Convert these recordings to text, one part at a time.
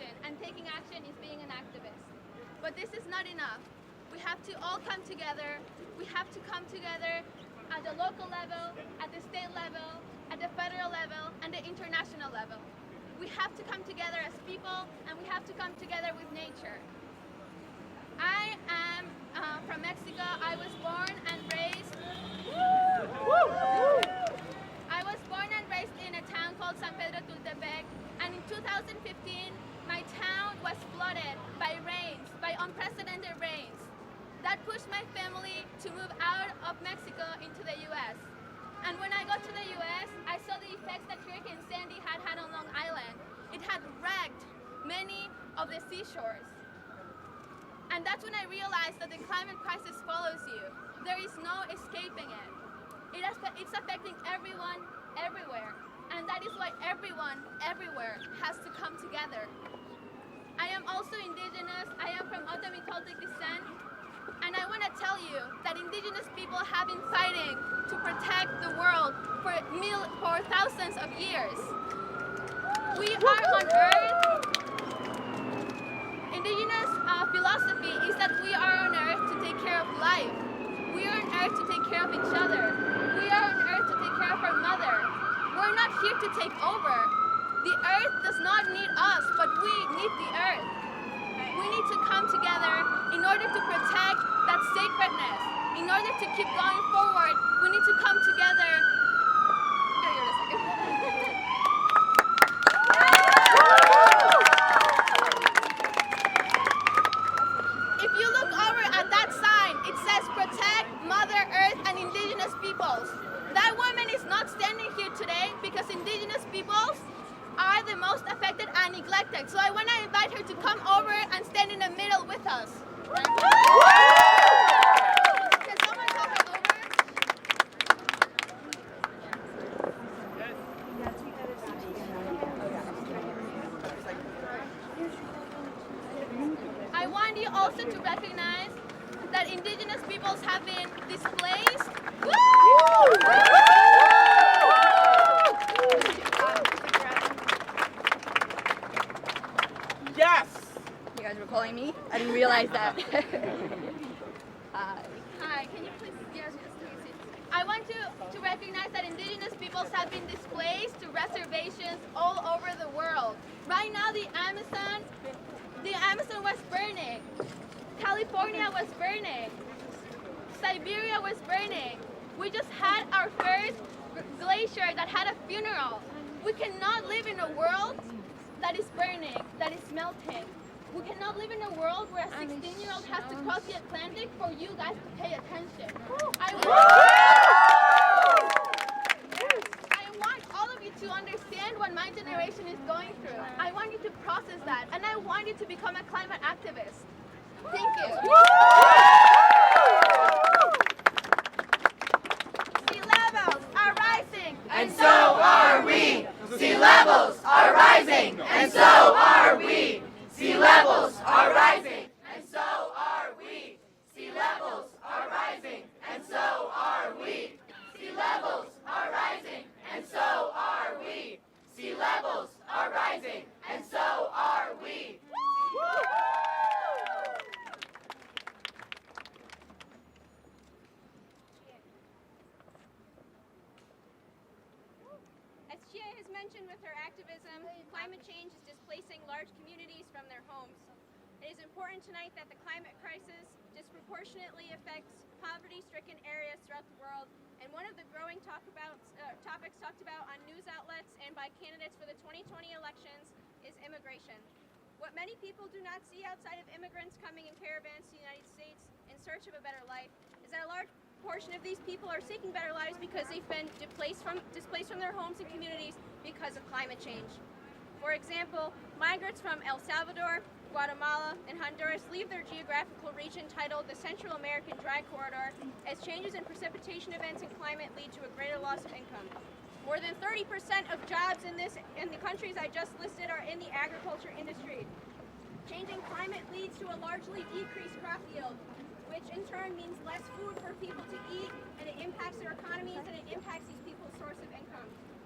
action, and taking action is being an activist. But this is not enough. We have to all come together. We have to come together at the local level, at the state level, at the federal level, and the international level. We have to come together as people, and we have to come together with nature. I am from Mexico. I was born and raised. In a town called San Pedro Tultepec, and in 2015, my town was flooded by rains, by unprecedented rains. That pushed my family to move out of Mexico into the U.S. And when I got to the U.S., I saw the effects that Hurricane Sandy had on Long Island. It had wrecked many of the seashores. And that's when I realized that the climate crisis follows you. There is no escaping it. It's affecting everyone, everywhere. And that is why everyone, everywhere, has to come together. I am also indigenous. I am from Otomi Toltec descent. And I want to tell you that indigenous people have been fighting to protect the world for thousands of years. We are on Earth. Indigenous philosophy is that we are on Earth to take care of life. We are on Earth to take care of each other. We are on Earth to take care of our mother. We're not here to take over. The Earth does not need us, but we need the Earth. We need to come together in order to protect that sacredness. In order to keep going forward, we need to come together. If you look over at that sign, it says protect Mother Earth and indigenous peoples. That woman is not standing here today because indigenous peoples are the most affected and neglected. So I want to invite her to come over and stand in the middle with us. Can someone come over? I want you also to recognize that indigenous peoples have been displaced. Yes! You guys were calling me? I didn't realize that. Hi, can you please, yes, take a seat. I want to recognize that indigenous peoples have been displaced to reservations all over the world. Right now, the Amazon was burning. California was burning. Siberia was burning. We just had our first glacier that had a funeral. We cannot live in a world that is burning, that is melting. We cannot live in a world where a 16-year-old has to cross the Atlantic for you guys to pay attention. I want all of you to understand what my generation is going through. I want you to process that, and I want you to become a climate activist. Thank you. Sea levels are rising, and so are we. Sea levels are rising, and so are we. Sea levels are rising, and so are we. Sea levels are rising, and so are we. Sea levels are rising, and so are we. Sea levels are rising, and so are we. As Chia has mentioned with her activism, climate change is displacing large communities from their homes. It is important tonight that the climate crisis disproportionately affects poverty-stricken areas throughout the world, and one of the growing topics talked about on news outlets and by candidates for the 2020 elections is immigration. What many people do not see outside of immigrants coming in caravans to the United States in search of a better life is that a large portion of these people are seeking better lives because they've been displaced from their homes and communities because of climate change. For example, migrants from El Salvador, Guatemala, and Honduras leave their geographical region titled the Central American Dry Corridor as changes in precipitation events and climate lead to a greater loss of income. More than 30% of jobs in the countries I just listed are in the agriculture industry. Changing climate leads to a largely decreased crop yield, which in turn means less food for people to eat, and it impacts their economies and it impacts these people's source of income.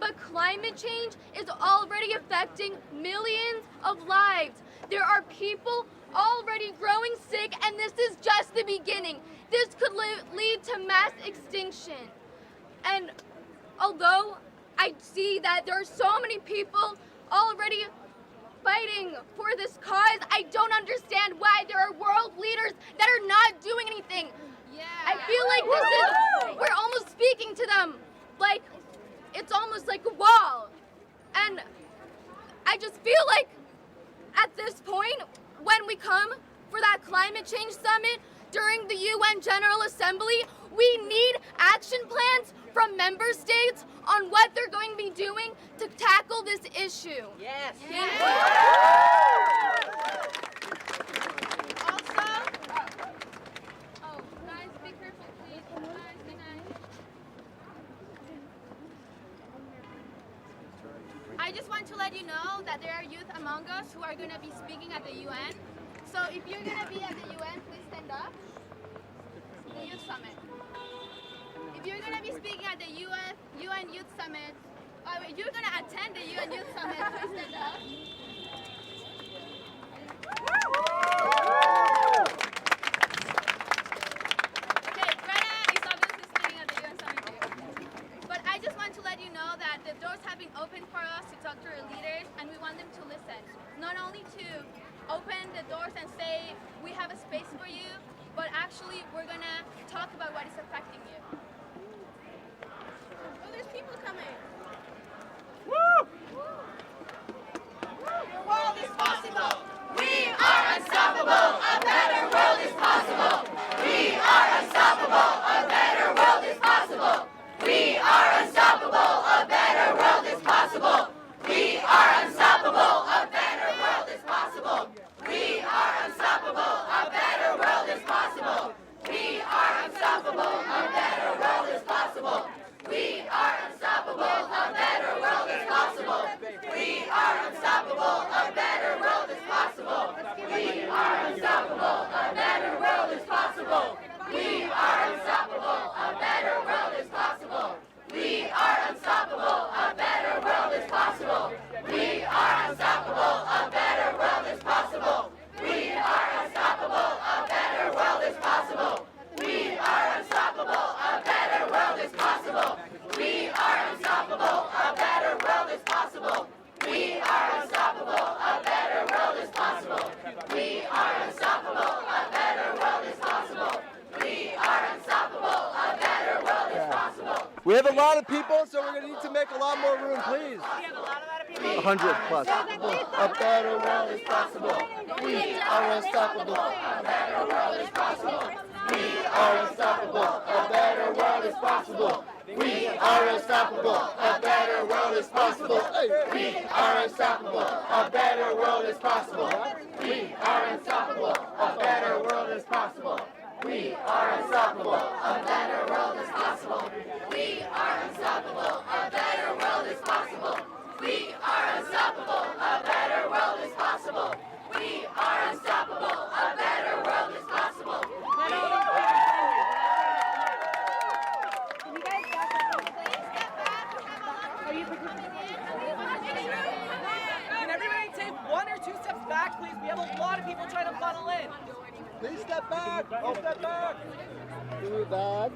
but climate change is already affecting millions of lives. There are people already growing sick, and this is just the beginning. This could lead to mass extinction. And although I see that there are so many people already fighting for this cause, I don't understand why there are world leaders that are not doing anything. I feel like we're almost speaking to them like it's almost like a wall. And I just feel like at this point, when we come for that climate change summit during the UN General Assembly, we need action plans from member states on what they're going to be doing to tackle this issue. Yes. Guys, be careful, please. Guys, be nice. I just want to let you know that there are youth among us who are going to be speaking at the UN. So if you're going to be at the UN, please stand up. The Youth Summit. If you're going to be speaking at the UN Youth Summit, you're going to attend the UN Youth Summit, please stand up. Okay, Greta is obviously speaking at the UN Summit too. But I just want to let you know that the doors have been opened for us to talk to our leaders, and we want them to listen. Not only to open the doors and say, we have a space for you, but actually we're going to talk about what is affecting you. Oh, there's people coming. Your world is possible. We are unstoppable. A better world is possible. We are unstoppable. A better world is possible. We are unstoppable. A better world is possible. We are unstoppable. A better world is possible. We are unstoppable. A better world is possible. We are unstoppable. A better world is possible. We are unstoppable. A better world is possible. We are unstoppable. A better world is possible. We are unstoppable. A better world is possible. We are unstoppable. A better world is possible. We are unstoppable. A better world is possible. We are unstoppable. A better world is possible. We are unstoppable. A better world is possible. We are unstoppable. A better world is possible. We are unstoppable. A better world is possible. We are unstoppable. A better world is possible. We are unstoppable. A better world is possible. We are unstoppable. A better world is possible. We have a lot of people, so we're going to need to make a lot more room, please. 100 plus. A better world is possible. We are unstoppable. A better world is possible. We are unstoppable. A better world is possible. We are unstoppable. A better world is possible. We are unstoppable. A better world is possible. We are unstoppable. A better world is possible. We are unstoppable. A better world is possible. We are unstoppable. A better world is possible. We are unstoppable. A better world is possible. We are unstoppable. A better world is possible. Can everybody take 1 or 2 steps back, please? We have a lot of people trying to funnel in. Please step back. Oh, step back. Back.